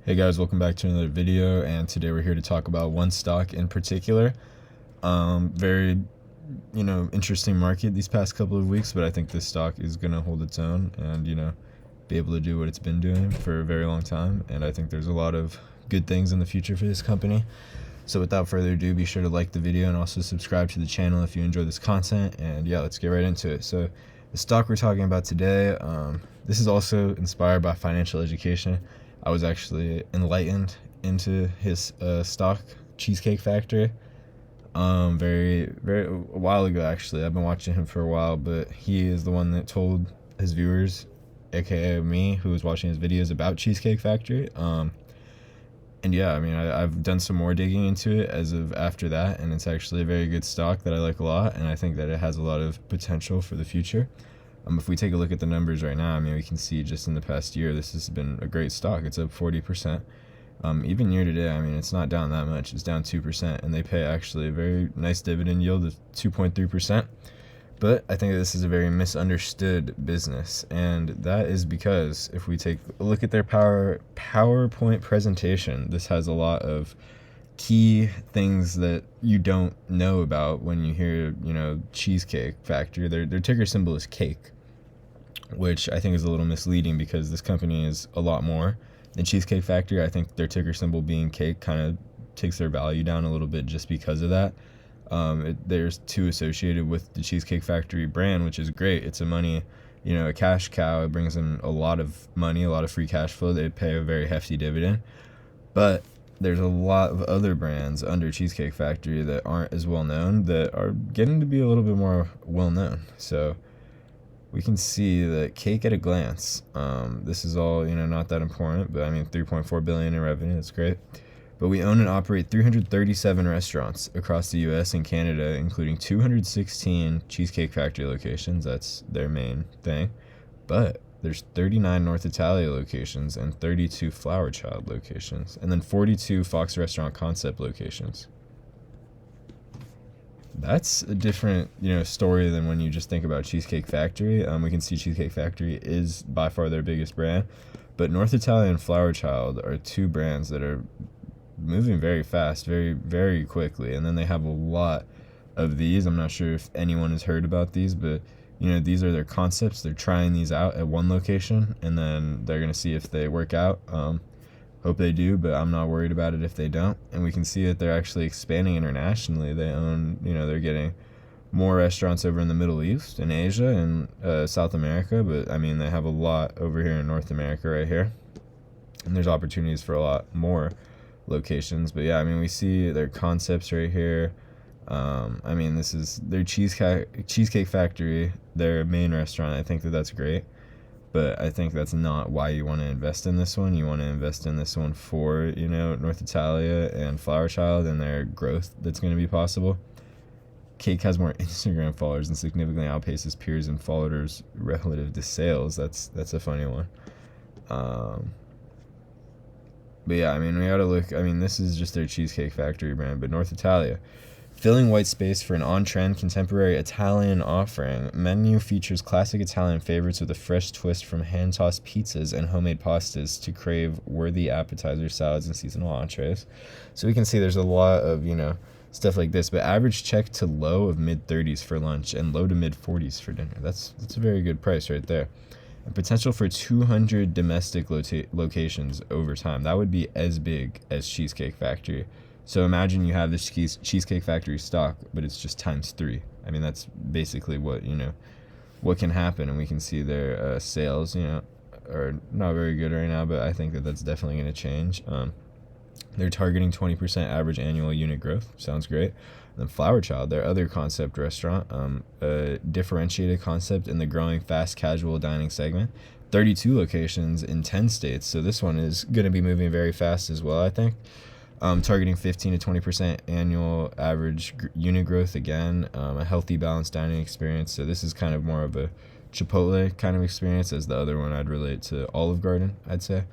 Hey guys, welcome back to another video, and today we're here to talk about one stock in particular. Very, interesting market these past couple of weeks, but I think this stock is gonna hold its own and be able to do what it's been doing for a very long time. And I think there's a lot of good things in the future for this company. So without further ado, be sure to like the video and also subscribe to the channel if you enjoy this content. And yeah, let's get right into it. So the stock we're talking about today, this is also inspired by financial education. I was actually enlightened into his stock, Cheesecake Factory, very a while ago. Actually, I've been watching him for a while, but he is the one that told his viewers, aka me, who was watching his videos about Cheesecake Factory. And yeah, I mean, I've done some more digging into it as of after that, and it's actually a very good stock that I like a lot, and I think that it has a lot of potential for the future. If we take a look at the numbers right now, I mean, we can see just in the past year, this has been a great stock. It's up 40%. Even year to date, I mean, it's not down that much. It's down 2%, and they pay actually a very nice dividend yield of 2.3%. But I think this is a very misunderstood business, and that is because if we take a look at their PowerPoint presentation, this has a lot of key things that you don't know about when you hear, Cheesecake Factory. Their ticker symbol is cake, which I think is a little misleading because this company is a lot more than Cheesecake Factory. I think their ticker symbol being cake kind of takes their value down a little bit just because of that. There's two associated with the Cheesecake Factory brand, which is great. It's a cash cow. It brings in a lot of money, a lot of free cash flow. They pay a very hefty dividend. But there's a lot of other brands under Cheesecake Factory that aren't as well known that are getting to be a little bit more well known. So we can see that cake at a glance. This is all, not that important, but I mean, 3.4 billion in revenue. That's great. But we own and operate 337 restaurants across the US and Canada, including 216 Cheesecake Factory locations. That's their main thing. But there's 39 North Italia locations and 32 Flower Child locations, and then 42 Fox Restaurant Concept locations. That's a different, story than when you just think about Cheesecake Factory. We can see Cheesecake Factory is by far their biggest brand, but North Italia and Flower Child are two brands that are moving very fast, very, very quickly. And then they have a lot of these. I'm not sure if anyone has heard about these, but these are their concepts. They're trying these out at one location, and then they're going to see if they work out. Hope they do, but I'm not worried about it if they don't. And we can see that they're actually expanding internationally. They own, they're getting more restaurants over in the Middle East and Asia and South America, but I mean, they have a lot over here in North America right here. And there's opportunities for a lot more locations. But yeah, I mean, we see their concepts right here. I mean, this is their Cheesecake Factory, their main restaurant. I think that's great, but I think that's not why you want to invest in this one. You want to invest in this one for, North Italia and Flower Child and their growth that's going to be possible. Cake has more Instagram followers and significantly outpaces peers and followers relative to sales. That's a funny one. But yeah, I mean, we gotta look. I mean, this is just their Cheesecake Factory brand, but North Italia. Filling white space for an on-trend contemporary Italian offering. Menu features classic Italian favorites with a fresh twist from hand-tossed pizzas and homemade pastas to crave worthy appetizers, salads, and seasonal entrees. So we can see there's a lot of, stuff like this, but average check to low of mid-30s for lunch and low to mid-40s for dinner. That's a very good price right there. And potential for 200 domestic locations over time. That would be as big as Cheesecake Factory. So imagine you have this Cheesecake Factory stock, but it's just times 3. I mean, that's basically what, what can happen. And we can see their sales, are not very good right now, but I think that that's definitely going to change. They're targeting 20% average annual unit growth. Sounds great. And then Flower Child, their other concept restaurant, a differentiated concept in the growing fast casual dining segment. 32 locations in 10 states. So this one is going to be moving very fast as well, I think. Targeting 15 to 20% annual average unit growth again, a healthy, balanced dining experience. So this is kind of more of a Chipotle kind of experience, as the other one I'd relate to Olive Garden, I'd say.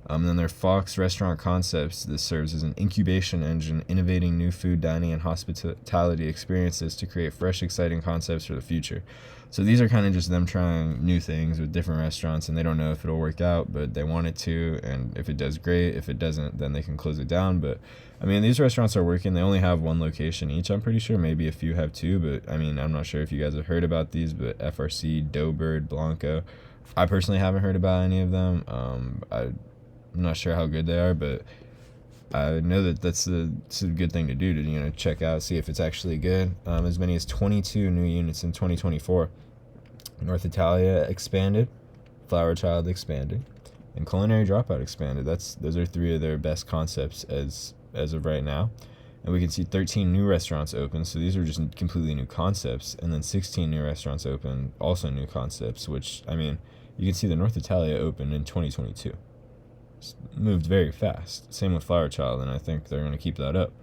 Then their Fox Restaurant Concepts. This serves as an incubation engine, innovating new food, dining, and hospitality experiences to create fresh, exciting concepts for the future. So these are kind of just them trying new things with different restaurants, and they don't know if it'll work out, but they want it to. And if it does, great. If it doesn't, then they can close it down. But I mean, these restaurants are working. They only have one location each, I'm pretty sure. Maybe a few have two, but I mean, I'm not sure if you guys have heard about these, but FRC, Doughbird, Blanco. I personally haven't heard about any of them. I'm not sure how good they are, but I know that it's a good thing to do, to check out, see if it's actually good. As many as 22 new units in 2024. North Italia expanded, Flower Child expanded, and Culinary Dropout expanded. Those are three of their best concepts as of right now. And we can see 13 new restaurants open, so these are just completely new concepts. And then 16 new restaurants open, also new concepts, which, I mean, you can see the North Italia opened in 2022. Moved very fast. Same with Flower Child, and I think they're going to keep that up.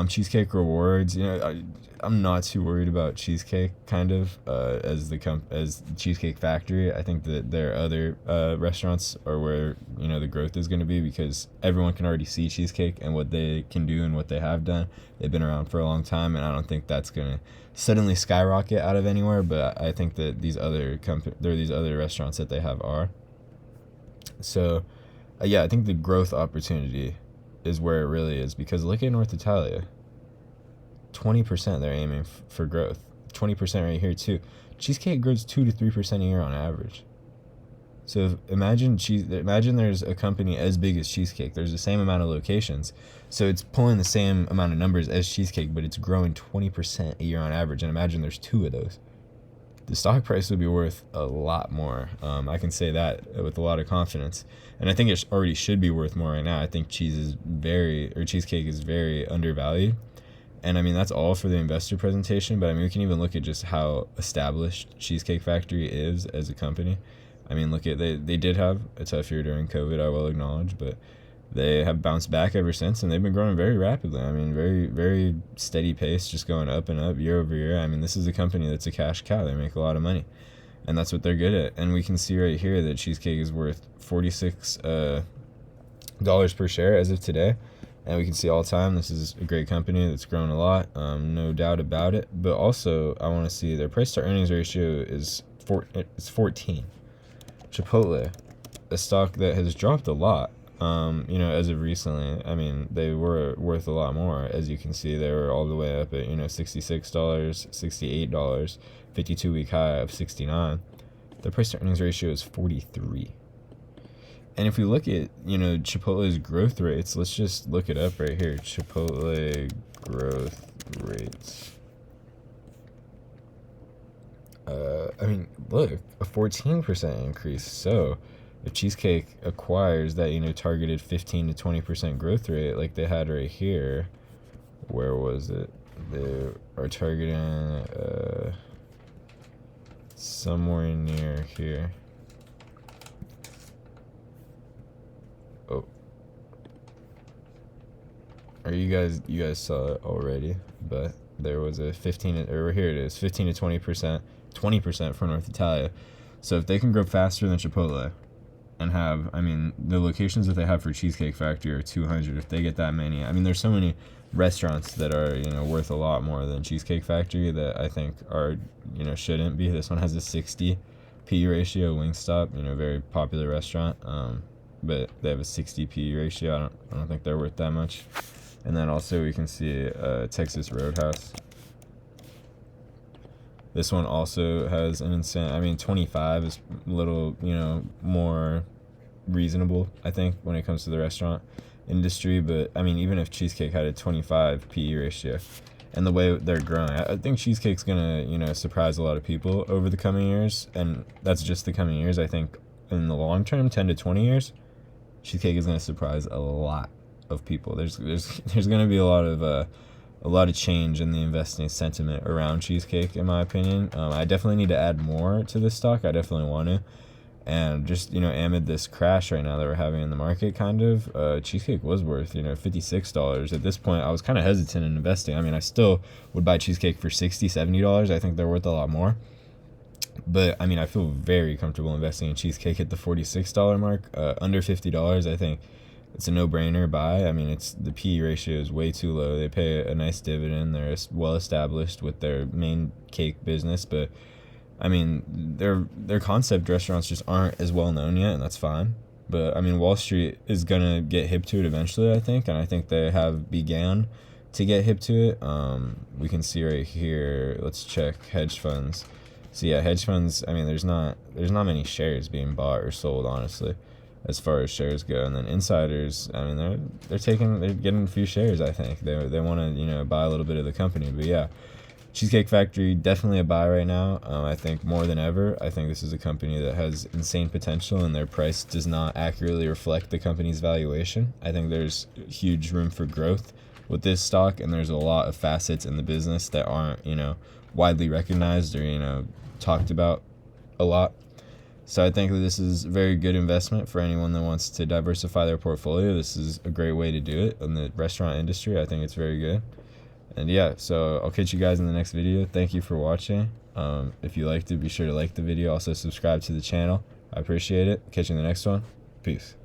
Cheesecake Rewards, I'm not too worried about Cheesecake, kind of, as Cheesecake Factory. I think that their other restaurants are where, the growth is going to be, because everyone can already see Cheesecake and what they can do and what they have done. They've been around for a long time, and I don't think that's going to suddenly skyrocket out of anywhere, but I think that these other restaurants that they have are. So, yeah, I think the growth opportunity is where it really is, because look at North Italia. 20% they're aiming for growth. 20% right here too. Cheesecake grows 2 to 3% a year on average. So imagine there's a company as big as Cheesecake. There's the same amount of locations. So it's pulling the same amount of numbers as Cheesecake, but it's growing 20% a year on average. And imagine there's two of those. The stock price would be worth a lot more. I can say that with a lot of confidence. And I think it already should be worth more right now. I think Cheesecake is very undervalued. And I mean, that's all for the investor presentation, but I mean, we can even look at just how established Cheesecake Factory is as a company. I mean, they did have a tough year during COVID, I will acknowledge, but they have bounced back ever since, and they've been growing very rapidly. I mean, very, very steady pace, just going up and up year over year. I mean, this is a company that's a cash cow. They make a lot of money, and that's what they're good at. And we can see right here that Cheesecake is worth $46 per share as of today. And we can see all time, this is a great company that's grown a lot, no doubt about it. But also, I want to see their price to earnings ratio is 14. Chipotle, a stock that has dropped a lot. As of recently. I mean, they were worth a lot more. As you can see, they were all the way up at, $66, $68, 52-week high of 69. The price to earnings ratio is 43. And if we look at, Chipotle's growth rates, let's just look it up right here. Chipotle growth rates. Look, a 14% increase. So if Cheesecake acquires that, targeted 15 to 20% growth rate like they had right here, where was it? They are targeting somewhere near here. Oh. Or you guys saw it already, but there was a 15 to 20%, 20% for North Italia. So if they can grow faster than Chipotle, and have, the locations that they have for Cheesecake Factory are 200. If they get that many, there's so many restaurants that are, worth a lot more than Cheesecake Factory that I think are, shouldn't be. This one has a 60 PE ratio, Wingstop, very popular restaurant. But they have a 60 PE ratio. I don't think they're worth that much. And then also we can see Texas Roadhouse. This one also has an insane, 25 is a little, more reasonable, I think, when it comes to the restaurant industry. But, even if Cheesecake had a 25 PE ratio and the way they're growing, I think Cheesecake's going to, surprise a lot of people over the coming years. And that's just the coming years. I think in the long term, 10 to 20 years, Cheesecake is going to surprise a lot of people. There's going to be a lot of change in the investing sentiment around Cheesecake, in my opinion. I definitely need to add more to this stock. I definitely want to. And just, amid this crash right now that we're having in the market, Cheesecake was worth, $56. At this point, I was kind of hesitant in investing. I still would buy Cheesecake for $60, $70. I think they're worth a lot more. But I mean, I feel very comfortable investing in Cheesecake at the $46 mark. Under $50, I think it's a no-brainer buy. I mean, it's the PE ratio is way too low. They pay a nice dividend. They're well established with their main cake business, but I mean, their concept restaurants just aren't as well known yet, and that's fine. But I mean, Wall Street is gonna get hip to it eventually, I think, and I think they have began to get hip to it. We can see right here. Let's check hedge funds. So yeah, hedge funds. I mean, there's not many shares being bought or sold, honestly, as far as shares go. And then insiders. I mean, they're getting a few shares. I think they want to buy a little bit of the company. But yeah, Cheesecake Factory, definitely a buy right now. I think more than ever. I think this is a company that has insane potential, and their price does not accurately reflect the company's valuation. I think there's huge room for growth with this stock, and there's a lot of facets in the business that aren't, widely recognized or, talked about a lot. So I think that this is a very good investment for anyone that wants to diversify their portfolio. This is a great way to do it in the restaurant industry. I think it's very good. And yeah, so I'll catch you guys in the next video. Thank you for watching. If you liked it, be sure to like the video. Also subscribe to the channel. I appreciate it. Catch you in the next one. Peace.